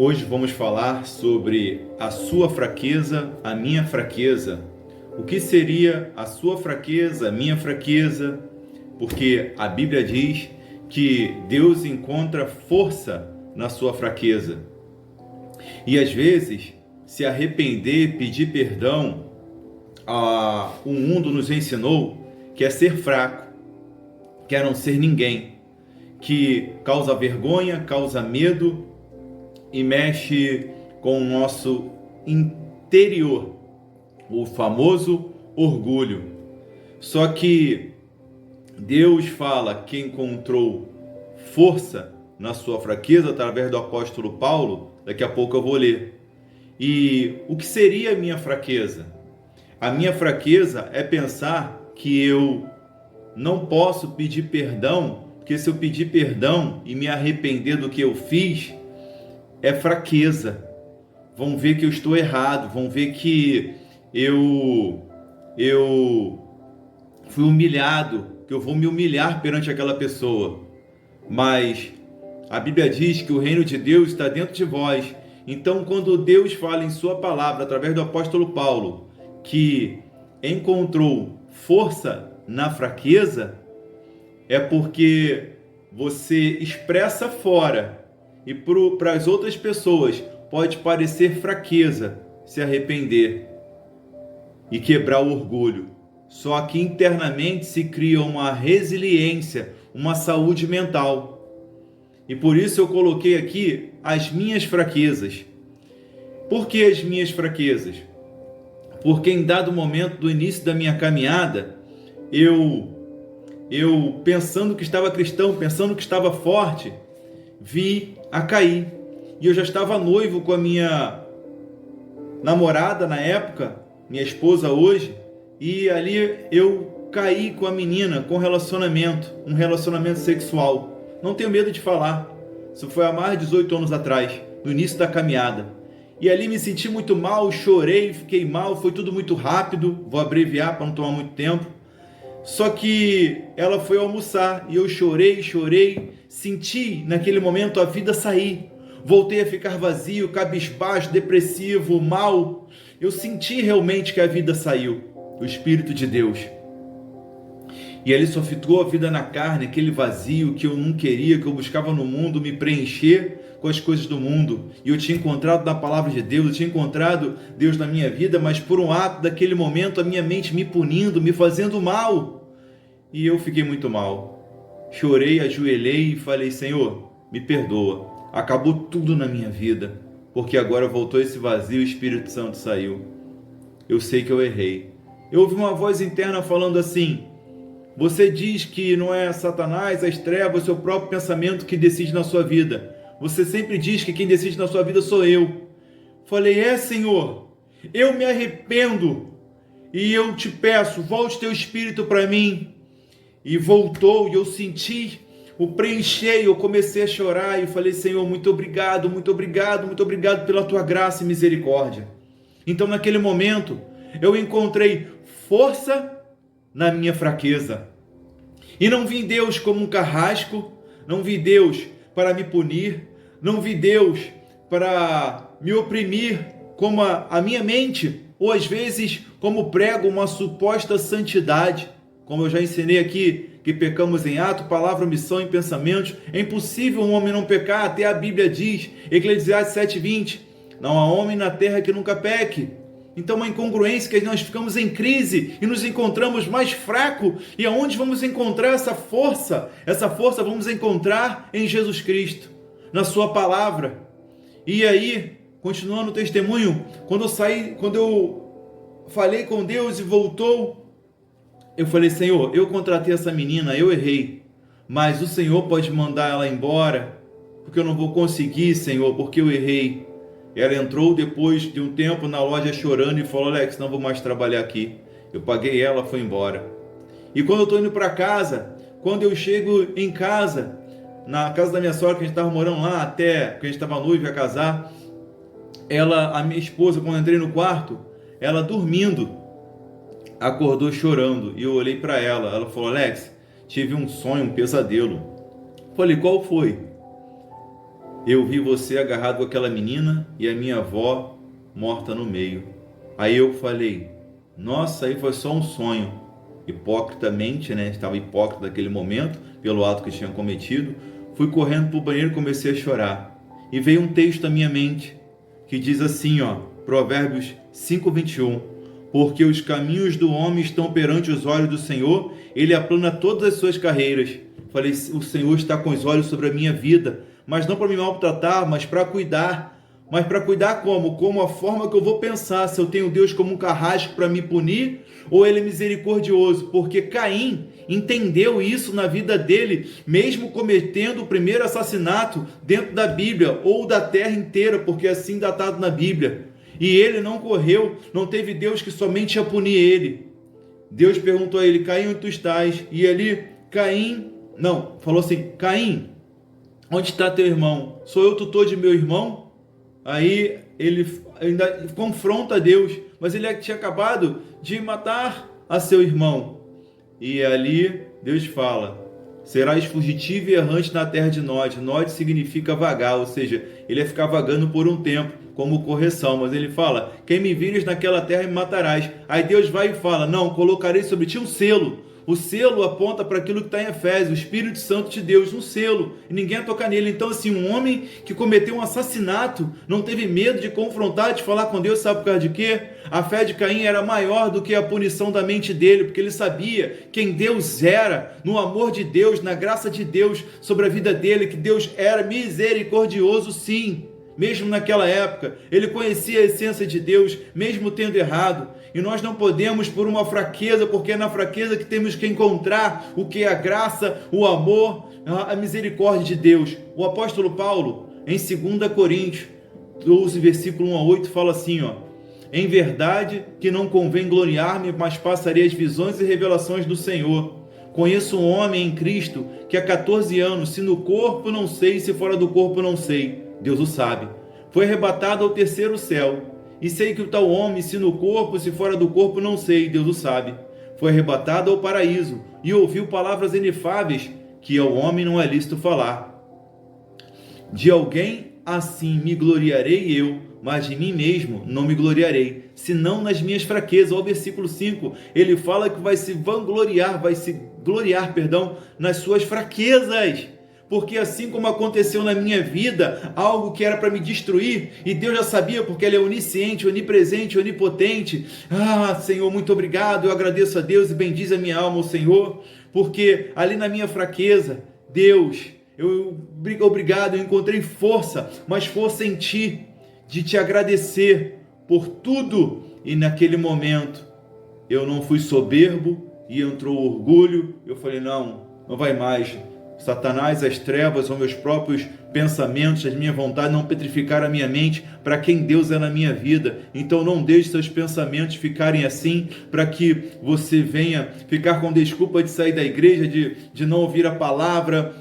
Hoje vamos falar sobre a sua fraqueza, a minha fraqueza. O que seria a sua fraqueza, a minha fraqueza? Porque a Bíblia diz que Deus encontra força na sua fraqueza. E às vezes, se arrepender, pedir perdão, o mundo nos ensinou que é ser fraco, que é não ser ninguém, que causa vergonha, causa medo e mexe com o nosso interior, o famoso orgulho. Só que Deus fala que encontrou força na sua fraqueza através do apóstolo Paulo. Daqui a pouco eu vou ler. E o que seria a minha fraqueza? A minha fraqueza é pensar que eu não posso pedir perdão, porque se eu pedir perdão e me arrepender do que eu fiz, é fraqueza. Vão ver que eu estou errado, vão ver que eu fui humilhado, que eu vou me humilhar perante aquela pessoa. Mas a Bíblia diz que o reino de Deus está dentro de vós. Então, quando Deus fala em sua palavra, através do apóstolo Paulo, que encontrou força na fraqueza, é porque você expressa fora e para as outras pessoas pode parecer fraqueza se arrepender e quebrar o orgulho. Só que internamente se cria uma resiliência, uma saúde mental. E por isso eu coloquei aqui as minhas fraquezas. Por que as minhas fraquezas? Porque em dado momento do início da minha caminhada, eu pensando que estava cristão, pensando que estava forte, vi a cair. E eu já estava noivo com a minha namorada na época, minha esposa hoje, e ali eu caí com a menina, com um relacionamento sexual. Não tenho medo de falar. Isso foi há mais de 18 anos atrás, no início da caminhada. E ali me senti muito mal, chorei, fiquei mal, foi tudo muito rápido, vou abreviar para não tomar muito tempo. Só que ela foi almoçar e eu chorei, senti naquele momento a vida sair. Voltei a ficar vazio, cabisbaixo, depressivo, mal. Eu senti realmente que a vida saiu, o Espírito de Deus. E ali só ficou a vida na carne, aquele vazio que eu não queria, que eu buscava no mundo, me preencher com as coisas do mundo. E eu tinha encontrado na palavra de Deus, eu tinha encontrado Deus na minha vida, mas por um ato daquele momento, a minha mente me punindo, me fazendo mal. E eu fiquei muito mal. Chorei, ajoelhei e falei: Senhor, me perdoa. Acabou tudo na minha vida, porque agora voltou esse vazio e o Espírito Santo saiu. Eu sei que eu errei. Eu ouvi uma voz interna falando assim: você diz que não é Satanás, as trevas, o seu próprio pensamento que decide na sua vida. Você sempre diz que quem decide na sua vida sou eu. Falei: Senhor, eu me arrependo e eu te peço, volte teu Espírito para mim. E voltou e eu senti o preencher, eu comecei a chorar e falei: Senhor, muito obrigado pela tua graça e misericórdia. Então naquele momento eu encontrei força na minha fraqueza. E não vi Deus como um carrasco, não vi Deus para me punir, não vi Deus para me oprimir como a minha mente, ou às vezes como prego uma suposta santidade. Como eu já ensinei aqui, que pecamos em ato, palavra, omissão e pensamentos. É impossível um homem não pecar, até a Bíblia diz, Eclesiastes 7:20, não há homem na terra que nunca peque. Então uma incongruência que nós ficamos em crise e nos encontramos mais fracos. E aonde vamos encontrar essa força? Essa força vamos encontrar em Jesus Cristo, na sua palavra. E aí, continuando o testemunho, quando eu falei com Deus e voltou, eu falei: Senhor, eu contratei essa menina, eu errei, mas o Senhor pode mandar ela embora, porque eu não vou conseguir, Senhor, porque eu errei. Ela entrou depois de um tempo na loja chorando e falou: Alex, não vou mais trabalhar aqui. Eu paguei ela, foi embora. E quando eu estou indo para casa, quando eu chego em casa, na casa da minha sogra, que a gente estava morando lá até que a gente estava noivo a casar, a minha esposa, quando eu entrei no quarto, ela dormindo, acordou chorando. E eu olhei para ela, ela falou: Alex, tive um sonho, um pesadelo. Falei: qual foi? eu vi você agarrado com aquela menina e a minha avó morta no meio. Aí eu falei, nossa, aí foi só um sonho. Hipocritamente, né? Estava hipócrita naquele momento, pelo ato que tinha cometido. Fui correndo para o banheiro e comecei a chorar. E veio um texto à minha mente, que diz assim, Provérbios 5:21. Porque os caminhos do homem estão perante os olhos do Senhor, ele aplana todas as suas carreiras. Falei, o Senhor está com os olhos sobre a minha vida, mas não para me maltratar, mas para cuidar. Mas para cuidar como? Como a forma que eu vou pensar, se eu tenho Deus como um carrasco para me punir, ou ele é misericordioso. Porque Caim entendeu isso na vida dele, mesmo cometendo o primeiro assassinato dentro da Bíblia, ou da terra inteira, porque é assim datado na Bíblia. E ele não correu, não teve Deus que somente ia punir ele. Deus perguntou a ele, Caim, onde tu estás? E ele, falou assim, Caim, onde está teu irmão? Sou eu tutor de meu irmão? Aí ele ainda confronta Deus, mas ele tinha acabado de matar a seu irmão. E ali Deus fala, serás fugitivo e errante na terra de Nod. Nod significa vagar, ou seja, ele ia ficar vagando por um tempo, como correção, mas ele fala, quem me vires naquela terra me matarás. Aí Deus vai e fala, não, colocarei sobre ti um selo. O selo aponta para aquilo que está em Efésios, o Espírito Santo de Deus, um selo, e ninguém toca nele. Então assim, um homem que cometeu um assassinato, não teve medo de confrontar, de falar com Deus, sabe por causa de quê? A fé de Caim era maior do que a punição da mente dele, porque ele sabia quem Deus era, no amor de Deus, na graça de Deus sobre a vida dele, que Deus era misericordioso sim. Mesmo naquela época, ele conhecia a essência de Deus, mesmo tendo errado. E nós não podemos por uma fraqueza, porque é na fraqueza que temos que encontrar o que é a graça, o amor, a misericórdia de Deus. O apóstolo Paulo, em 2 Coríntios 12, versículo 1-8, fala assim, em verdade que não convém gloriar-me, mas passarei as visões e revelações do Senhor. Conheço um homem em Cristo que há 14 anos, se no corpo não sei, se fora do corpo não sei, Deus o sabe. Foi arrebatado ao terceiro céu. E sei que o tal homem, se no corpo, se fora do corpo, não sei, Deus o sabe. Foi arrebatado ao paraíso e ouviu palavras inefáveis que ao homem não é lícito falar. De alguém assim me gloriarei eu, mas de mim mesmo não me gloriarei, senão nas minhas fraquezas. Olha o versículo 5, ele fala que vai se gloriar nas suas fraquezas. Porque assim como aconteceu na minha vida, algo que era para me destruir, e Deus já sabia, porque Ele é onisciente, onipresente, onipotente. Senhor, muito obrigado, eu agradeço a Deus e bendize a minha alma, o Senhor, porque ali na minha fraqueza, Deus, obrigado, eu encontrei força, mas força em Ti, de Te agradecer por tudo, e naquele momento, eu não fui soberbo, e entrou o orgulho, eu falei, não vai mais. Satanás, as trevas, os meus próprios pensamentos, as minhas vontades não petrificaram a minha mente para quem Deus é na minha vida. Então não deixe seus pensamentos ficarem assim, para que você venha ficar com desculpa de sair da igreja, de não ouvir a palavra,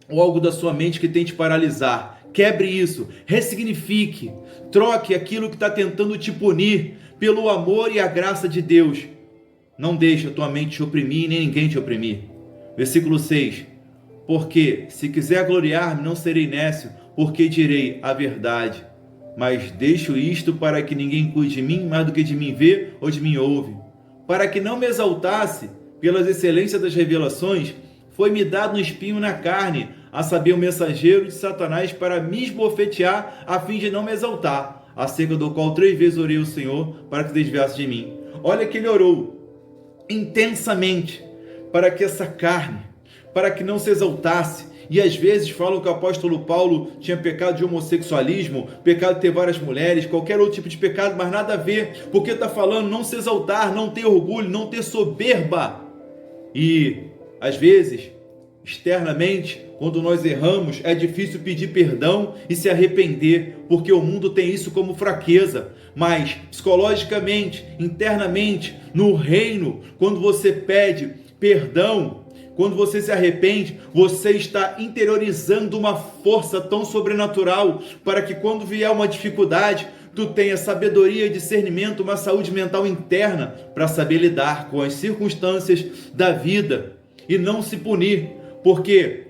ou algo da sua mente que tente paralisar. Quebre isso, ressignifique, troque aquilo que está tentando te punir pelo amor e a graça de Deus. Não deixe a tua mente te oprimir, nem ninguém te oprimir. Versículo 6. Porque se quiser gloriar-me, não serei nécio, porque direi a verdade. Mas deixo isto para que ninguém cuide de mim mais do que de mim vê ou de mim ouve. Para que não me exaltasse pelas excelências das revelações, foi-me dado um espinho na carne, a saber, o mensageiro de Satanás, para me esbofetear, a fim de não me exaltar, acerca do qual 3 vezes orei ao Senhor para que desviasse de mim. Olha que ele orou intensamente para que essa carne, para que não se exaltasse. E às vezes falam que o apóstolo Paulo tinha pecado de homossexualismo, pecado de ter várias mulheres, qualquer outro tipo de pecado, mas nada a ver, porque está falando não se exaltar, não ter orgulho, não ter soberba. E às vezes, externamente, quando nós erramos, é difícil pedir perdão e se arrepender, porque o mundo tem isso como fraqueza. Mas psicologicamente, internamente, no reino, quando você pede perdão, quando você se arrepende, você está interiorizando uma força tão sobrenatural para que quando vier uma dificuldade, tu tenha sabedoria e discernimento, uma saúde mental interna para saber lidar com as circunstâncias da vida e não se punir, porque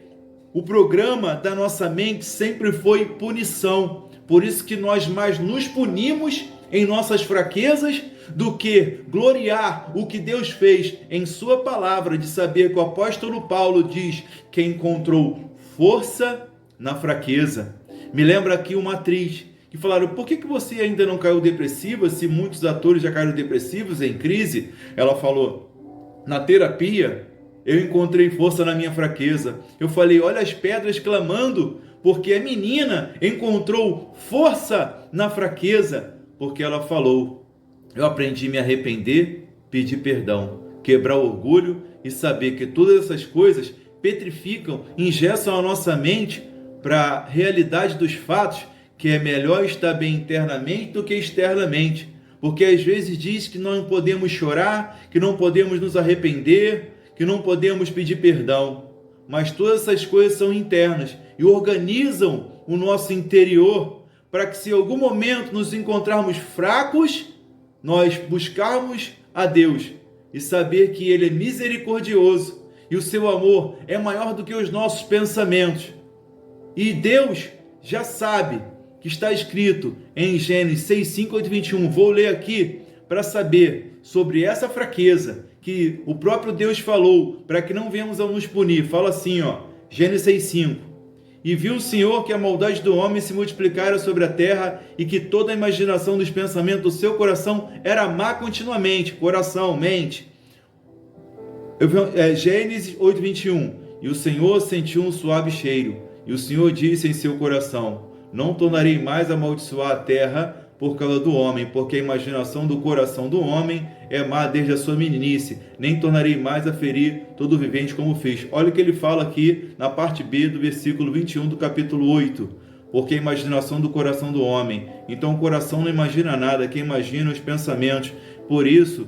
o programa da nossa mente sempre foi punição. Por isso que nós mais nos punimos em nossas fraquezas do que gloriar o que Deus fez em sua palavra, de saber que o apóstolo Paulo diz que encontrou força na fraqueza. Me lembra aqui uma atriz que falaram: por que você ainda não caiu depressiva, se muitos atores já caíram depressivos, em crise? Ela falou: na terapia eu encontrei força na minha fraqueza. Eu falei: olha as pedras clamando, porque a menina encontrou força na fraqueza, porque ela falou: eu aprendi a me arrepender, pedir perdão, quebrar o orgulho e saber que todas essas coisas petrificam, engessam a nossa mente para a realidade dos fatos, que é melhor estar bem internamente do que externamente. Porque às vezes diz que não podemos chorar, que não podemos nos arrepender, que não podemos pedir perdão. Mas todas essas coisas são internas e organizam o nosso interior para que, se em algum momento nos encontrarmos fracos, nós buscarmos a Deus e saber que Ele é misericordioso e o seu amor é maior do que os nossos pensamentos. E Deus já sabe que está escrito em Gênesis 6, 5, 8, 21. Vou ler aqui para saber sobre essa fraqueza que o próprio Deus falou, para que não venhamos a nos punir. Fala assim, Gênesis 6, 5. E viu o Senhor que a maldade do homem se multiplicara sobre a terra e que toda a imaginação dos pensamentos do seu coração era má continuamente. Coração, mente. Gênesis 8, 21. E o Senhor sentiu um suave cheiro. E o Senhor disse em seu coração: não tornarei mais a amaldiçoar a terra por causa do homem, porque a imaginação do coração do homem é má desde a sua meninice, nem tornarei mais a ferir todo vivente como fiz. Olha o que ele fala aqui na parte B do versículo 21 do capítulo 8. Porque a imaginação do coração do homem. Então o coração não imagina nada, quem imagina os pensamentos. Por isso,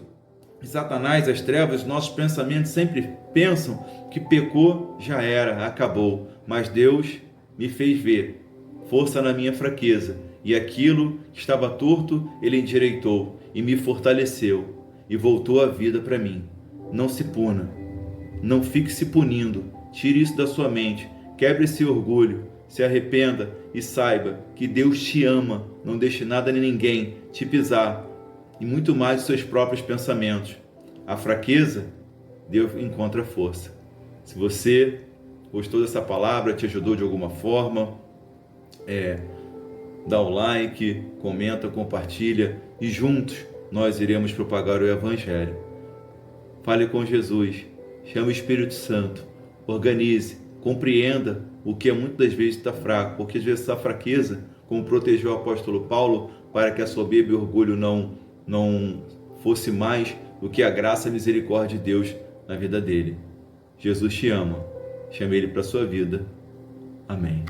Satanás, as trevas, nossos pensamentos sempre pensam que pecou, já era, acabou. Mas Deus me fez ver força na minha fraqueza, e aquilo que estava torto, Ele endireitou e me fortaleceu e voltou a vida para mim. Não se puna, não fique se punindo, tire isso da sua mente, quebre esse orgulho, se arrependa e saiba que Deus te ama, não deixe nada nem ninguém te pisar, e muito mais os seus próprios pensamentos. A fraqueza, Deus encontra força. Se você gostou dessa palavra, te ajudou de alguma forma, dá o like, comenta, compartilha e juntos nós iremos propagar o Evangelho. Fale com Jesus, chame o Espírito Santo, organize, compreenda o que muitas das vezes está fraco, porque às vezes essa fraqueza, como protegeu o apóstolo Paulo, para que a soberba e o orgulho não fosse mais do que a graça e a misericórdia de Deus na vida dele. Jesus te ama, chame Ele para a sua vida. Amém.